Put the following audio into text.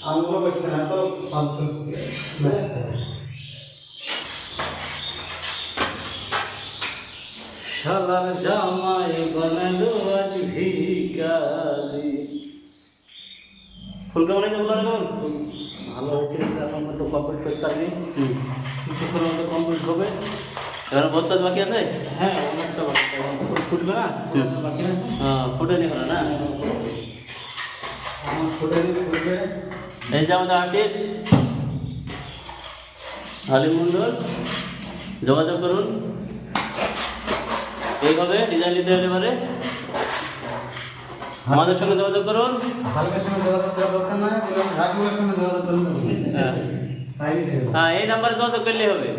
আঙুল বসে না তো ফালতু শালার জামাই বানালো আজ ভিখারি। ফুল কেমন হয়েছে বলো এখন? ভালো হয়েছে, এখন তো কমপ্লিট করতে পারবি, কিছুক্ষণ মতো কমপ্লিট হবে। এবার বহুত কাজ বাকি আছে? হ্যাঁ অনেকটা বাকি, ফুটবে না, বাকি না ফুটে নি না? আমার ফটো দিয়ে করবে। এই যে আমাদের আর্টিস্ট আলী মন্ডল, যোগাযোগ করুন। এইভাবে ডিজাইন নিতে হলে এবারে আমাদের সঙ্গে যোগাযোগ করুন। হালকার সঙ্গে যোগাযোগ করার দরকার নাই, রাজুর সঙ্গে যোগাযোগ করলে হবে। হ্যাঁ তাই হ্যাঁ, এই নাম্বারে যোগাযোগ করলেই হবে।